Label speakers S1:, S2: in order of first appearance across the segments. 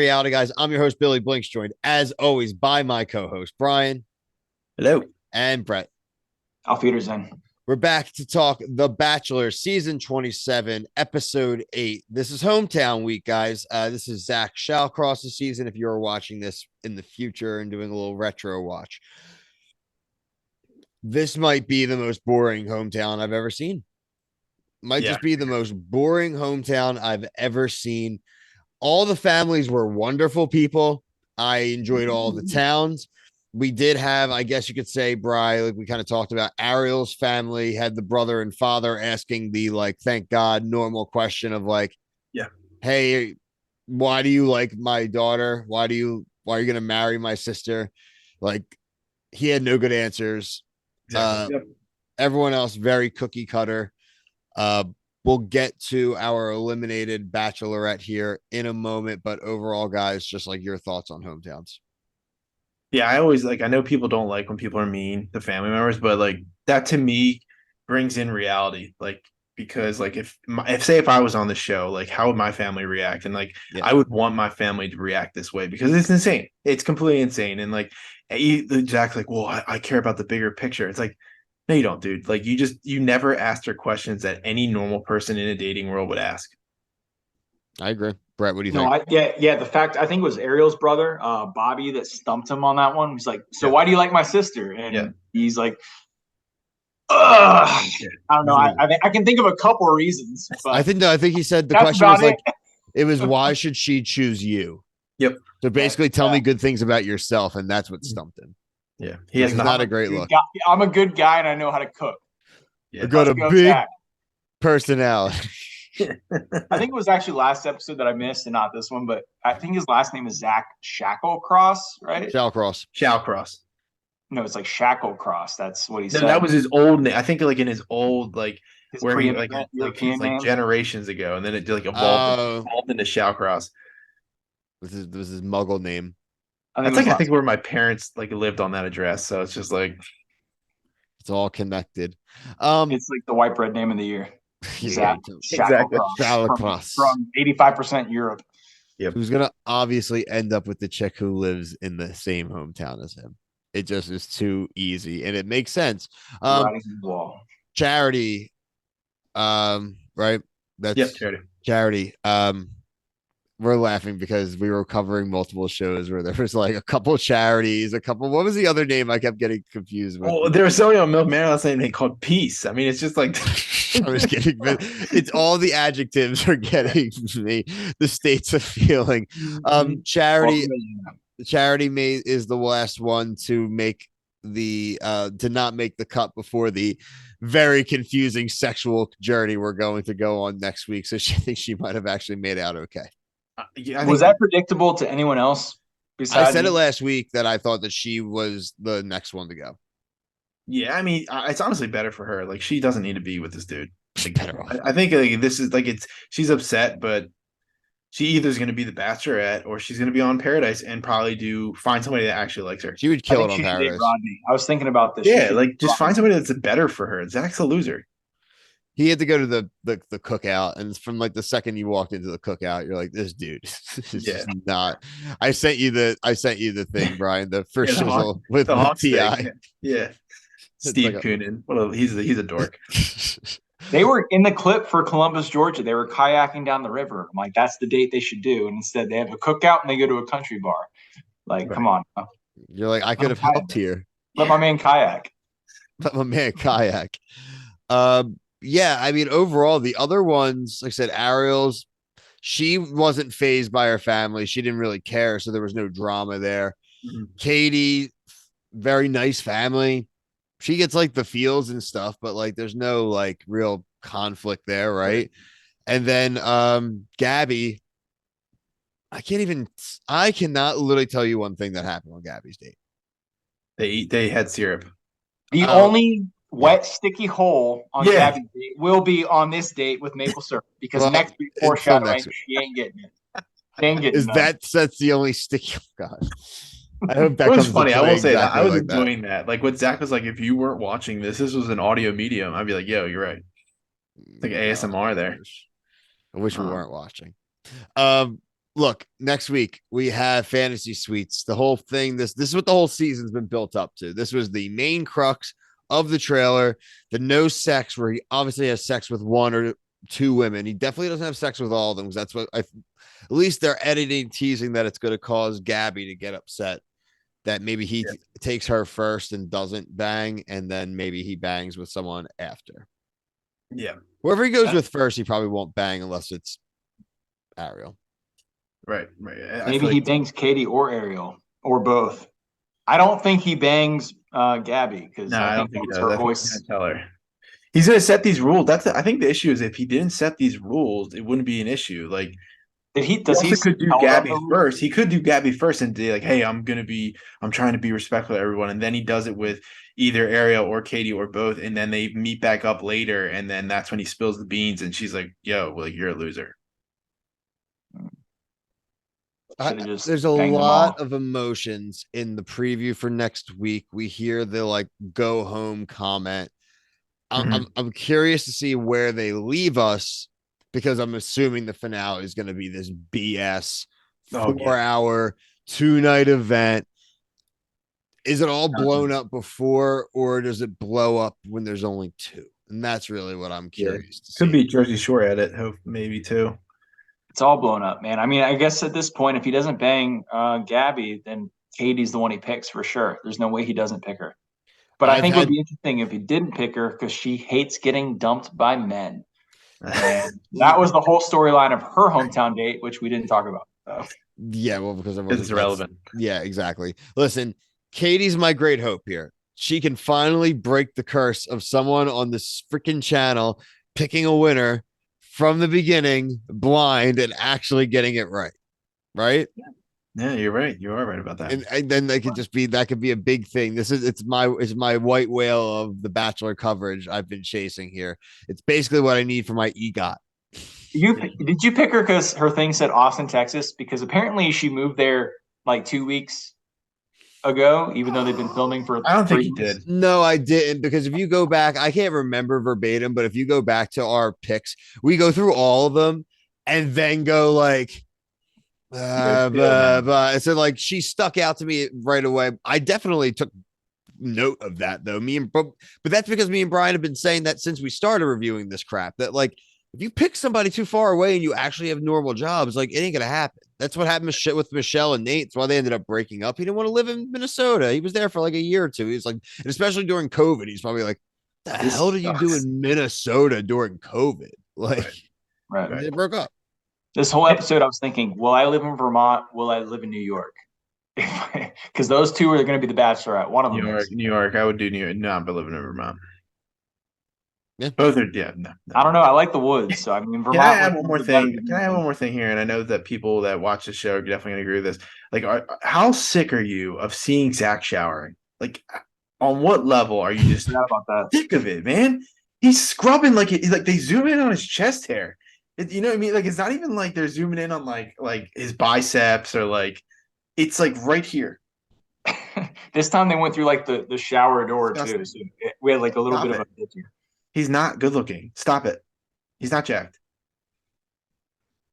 S1: Reality guys. I'm your host, Billy Blinks, joined as always by my co-host, Brian.
S2: Hello.
S1: And Brett.
S3: Auf Wiedersehen.
S1: We're back to talk The Bachelor, season 27, episode 8. This is hometown week, guys. This is Zach Shallcross's season. If you're watching this in the future and doing a little retro watch, this might be the most boring hometown I've ever seen. Might just be the most boring hometown I've ever seen. All the families were wonderful people. I enjoyed all the towns. We did have, I guess you could say, Bri, like we kind of talked about, Ariel's family had the brother and father asking the, like, thank God, normal question of like, hey, why do you like my daughter? Why are you going to marry my sister? Like, he had no good answers.
S2: Exactly.
S1: Everyone else, very cookie cutter. We'll get to our eliminated bachelorette here in a moment, but overall, guys, just like your thoughts on hometowns.
S2: Yeah, I know people don't like when people are mean to family members, but like that to me brings in reality. Like, because like if I was on the show, like how would my family react? And like I would want my family to react this way because it's insane. It's completely insane. And like Jack's like, well, I care about the bigger picture. It's like, no, you don't, dude. Like you never asked her questions that any normal person in a dating world would ask.
S1: I agree. Brett, what do you think?
S3: The fact I think it was Ariel's brother, Bobby, that stumped him on that one. He's like, "So why do you like my sister?" And he's like, "Ugh, I don't know. I can think of a couple of reasons." But
S1: I think he said the question was like, it was why should she choose you?
S2: Yep.
S1: So basically, tell me good things about yourself, and that's what stumped him.
S2: Yeah,
S1: he's not a great look.
S3: I'm a good guy, and I know how to cook.
S1: I got a big personality.
S3: I think it was actually last episode that I missed and not this one, but I think his last name is Zach Shacklecross, right?
S2: Shallcross.
S3: No, it's like Shacklecross. That's what he said.
S2: That was his old name. I think like in his old
S3: his
S2: where he like
S3: European
S2: generations ago, and then it like evolved into Shallcross.
S1: This is his Muggle name.
S2: I think where my parents like lived on that address, so it's just like
S1: it's all connected.
S3: It's like the white bread name of the year.
S2: Exactly.
S3: From 85% Europe.
S1: Yep. Who's gonna obviously end up with the chick who lives in the same hometown as him. It just is too easy, and it makes sense. Charity. Right? That's Charity. We're laughing because we were covering multiple shows where there was like a couple charities, what was the other name I kept getting confused with?
S2: Oh, there was something on Milk Manor last night called Peace. I mean, it's just like
S1: I was getting it's all the adjectives are getting me the states of feeling. Charity is the last one to make the to not make the cut before the very confusing sexual journey we're going to go on next week. So she thinks she might have actually made out okay.
S3: Was that predictable to anyone else?
S1: I said it last week that I thought that she was the next one to go.
S2: Yeah, I mean, it's honestly better for her. Like, she doesn't need to be with this dude. Like, I think like, this is like she's upset, but she either is going to be the Bachelorette or she's going to be on Paradise and probably find somebody that actually likes her.
S1: She would kill it on Paradise.
S3: I was thinking about this.
S2: Yeah, like just find somebody that's better for her. Zach's a loser.
S1: He had to go to the cookout, and from like the second you walked into the cookout, you're like, this dude is just not. I sent you the thing, Brian, the first shizzle with the TI.
S2: Yeah, Steve Coonan. He's a dork.
S3: They were in the clip for Columbus, Georgia. They were kayaking down the river. I'm like, that's the date they should do. And instead, they have a cookout and they go to a country bar. Like, come on.
S1: You're like, I could have helped here.
S3: Let my man kayak.
S1: Yeah, I mean, overall, the other ones, like I said, Ariel's, she wasn't fazed by her family. She didn't really care, so there was no drama there. Mm-hmm. Katie, very nice family. She gets like the feels and stuff, but like there's no like real conflict there, right? And then Gabby, I cannot literally tell you one thing that happened on Gabby's date.
S2: They had syrup.
S3: The only wet, sticky hole on Gabby's date will be on this date with maple syrup because next week foreshadowing, she ain't getting it. She ain't getting
S1: that's the only sticky. Oh, God. I hope that
S2: was funny. I will say that I was enjoying that. Like what Zach was like, if you weren't watching this was an audio medium, I'd be like, yo, you're right. It's like ASMR there.
S1: I wish we weren't watching. look, next week we have fantasy suites. The whole thing, this is what the whole season's been built up to. This was the main crux of the trailer. The no sex, where he obviously has sex with one or two women. He definitely doesn't have sex with all of them, because that's what at least they're editing, teasing that it's going to cause Gabby to get upset. That maybe he takes her first and doesn't bang, and then maybe he bangs with someone after.
S2: Yeah.
S1: Whoever he goes with first, he probably won't bang unless it's Ariel.
S2: Right.
S3: Maybe he bangs Katie or Ariel or both. I don't think he bangs Gabby, because I don't think he does. Her voice.
S2: Tell her. He's going to set these rules. I think the issue is if he didn't set these rules, it wouldn't be an issue. Like, he could do Gabby first. He could do Gabby first and be like, hey, I'm trying to be respectful to everyone. And then he does it with either Ariel or Katie or both. And then they meet back up later. And then that's when he spills the beans. And she's like, yo, well, you're a loser.
S1: There's a lot of emotions in the preview for next week. We hear the like go home comment. I'm curious to see where they leave us, because I'm assuming the finale is going to be this BS 4-hour 2-night event. Is it all blown up before, or does it blow up when there's only 2? And that's really what I'm curious to see.
S2: Could be Jersey Shore edit, maybe too.
S3: It's all blown up, man. I mean, I guess at this point, if he doesn't bang Gabby, then Katie's the one he picks for sure. There's no way he doesn't pick her. But I think it would be interesting if he didn't pick her, because she hates getting dumped by men. And that was the whole storyline of her hometown date, which we didn't talk about. So.
S1: Yeah, well, because
S2: it's irrelevant.
S1: Yeah, exactly. Listen, Katie's my great hope here. She can finally break the curse of someone on this freaking channel picking a winner from the beginning, blind, and actually getting it right. Right?
S2: Yeah, you're right. You are right about that.
S1: And then they could that could be a big thing. It's my white whale of the Bachelor coverage I've been chasing here. It's basically what I need for my EGOT.
S3: Did you pick her because her thing said Austin, Texas? Because apparently she moved there like 2 weeks ago, even though they've been filming for.
S2: I don't think he did.
S1: No, I didn't, because if you go back, I can't remember verbatim, but if you go back to our picks, we go through all of them and then go like. So like she stuck out to me right away. I definitely took note of that though. But that's because me and Brian have been saying that since we started reviewing this crap, that like if you pick somebody too far away and you actually have normal jobs, like it ain't gonna happen. That's what happened with Michelle and Nate. That's why they ended up breaking up. He didn't want to live in Minnesota. He was there for like a year or two. He's like, and especially during COVID, he's probably like, the hell did you do in Minnesota during COVID? Like, they broke up.
S3: This whole episode, I was thinking, will I live in Vermont? Will I live in New York? Because those two are going to be the Bachelorette. One of them
S2: New York. I would do New York. No, but living in Vermont. Yeah. Both are, no.
S3: I don't know. I like the woods. So, I mean, Vermont.
S2: Can I add one more thing? Can I have one more thing here? And I know that people that watch the show are definitely going to agree with this. Like, how sick are you of seeing Zach showering? Like, on what level are you just sick of it, man? He's scrubbing like they zoom in on his chest hair. You know what I mean? Like, it's not even like they're zooming in on like his biceps or like it's like right here.
S3: This time they went through like the shower door too. So we had like a little bit of a picture.
S2: He's not good looking. Stop it. He's not jacked.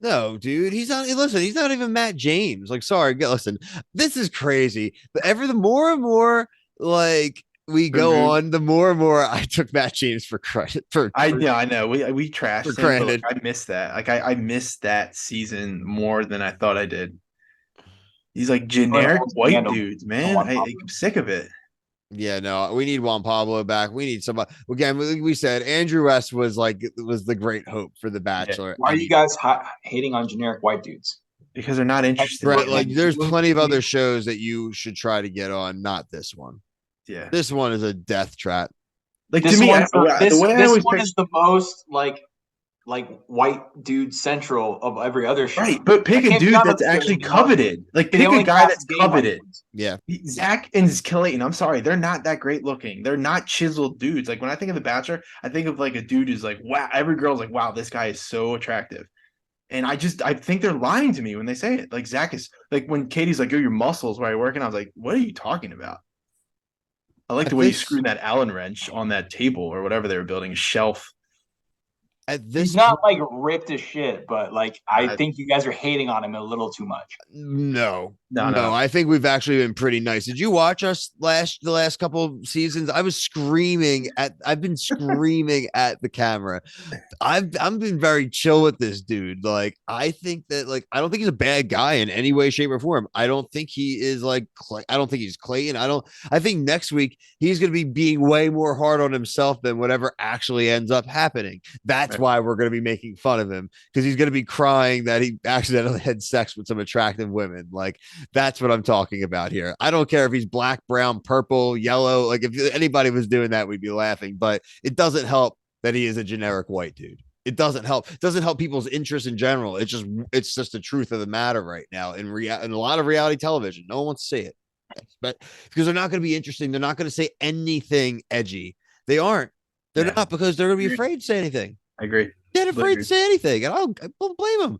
S1: No, dude, he's not. Listen, he's not even Matt James. Like, sorry, listen, this is crazy. But the more and more like we go on, the more and more I took Matt James for credit.
S2: I know. We trashed him. Granted, I missed that. Like I missed that season more than I thought I did. He's like generic white dudes, man. I'm sick of it.
S1: Yeah, no, we need Juan Pablo back. We need somebody. Again, we said Andrew West was the great hope for the Bachelor.
S3: Yeah. Why are you guys hating on generic white dudes?
S2: Because they're not interested.
S1: Right, like there's plenty of other shows that you should try to get on, not this one.
S2: Yeah,
S1: this one is a death trap.
S3: Like this to me, this one is the most like white dude central of every other show.
S2: Right, but pick a dude that's actually coveted. Like pick a guy that's coveted.
S1: Yeah,
S2: Zach and Clayton. I'm sorry, they're not that great looking. They're not chiseled dudes. Like when I think of The Bachelor, I think of like a dude who's like, wow. Every girl's like, wow, this guy is so attractive. And I think they're lying to me when they say it. Like Zach is like when Katie's like, "Yo, your muscles while you're working." I was like, "What are you talking about?" I like the way you screwed that Allen wrench on that table or whatever they were building, a shelf.
S1: At
S3: He's
S1: this
S3: not
S1: point,
S3: like ripped as shit, but like I think you guys are hating on him a little too much.
S1: no,
S2: No,
S1: no.
S2: no.
S1: I think we've actually been pretty nice. Did you watch us the last couple of seasons? I've been screaming at the camera. I've been very chill with this dude. Like, I think that, like, I don't think he's a bad guy in any way, shape, or form. I don't think he is like I don't think he's Clayton. I think next week he's gonna be being way more hard on himself than whatever actually ends up happening. That's
S2: Right.
S1: why we're gonna be making fun of him, because he's gonna be crying that he accidentally had sex with some attractive women. Like, that's what I'm talking about here. I don't care if he's black, brown, purple, yellow. Like, if anybody was doing that, we'd be laughing, but it doesn't help that he is a generic white dude. It doesn't help. It doesn't help people's interest in general. It's just the truth of the matter right now in a lot of reality television. No one wants to see it, but because they're not going to be interesting. They're not going to say anything edgy. They aren't. They're
S2: Yeah.
S1: not, because they're going to be
S2: Agreed.
S1: afraid to say anything.
S2: I agree.
S1: They're
S2: Completely
S1: afraid to
S2: agree.
S1: say anything, and I don't blame them.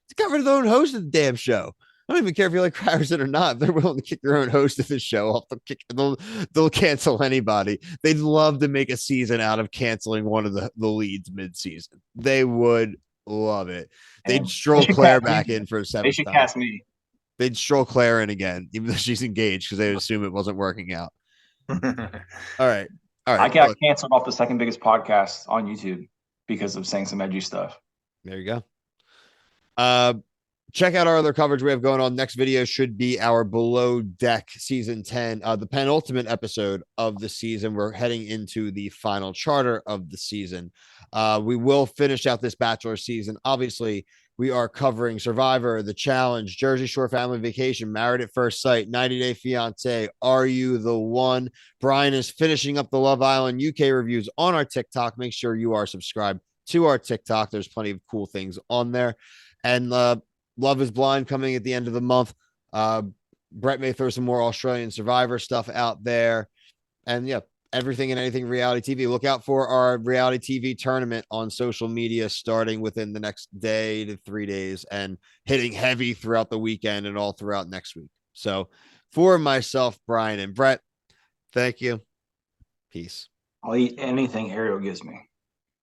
S1: They got rid of their own host of the damn show. I don't even care if you like Patterson or not. If they're willing to kick their own host of the show off, they'll cancel anybody. They'd love to make a season out of canceling one of the leads mid-season. They would love it. They'd stroll Claire back in for a
S3: They
S1: seventh
S3: should
S1: time.
S3: cast me.
S1: They'd stroll Claire in again, even though she's engaged, because they'd assume it wasn't working out. All right. All
S3: I
S1: right.
S3: got
S1: Look,
S3: canceled off the second biggest podcast on YouTube because of saying some edgy stuff.
S1: there you go. Uh, check out our other coverage we have going on. Next video should be our Below Deck season 10, the penultimate episode of the season. We're heading into the final charter of the season. We will finish out this Bachelor season. Obviously, we are covering Survivor, The Challenge, Jersey Shore Family Vacation, Married at First Sight, 90 Day Fiance, Are You the One? Brian is finishing up the Love Island UK reviews on our TikTok. Make sure you are subscribed to our TikTok. There's plenty of cool things on there. And Love is Blind coming at the end of the month. Brett may throw some more Australian Survivor stuff out there. And yeah, everything and anything reality TV. Look out for our reality TV tournament on social media starting within the next day to 3 days and hitting heavy throughout the weekend and all throughout next week. So for myself, Brian, and Brett, thank you. Peace.
S3: I'll eat anything Ariel gives me.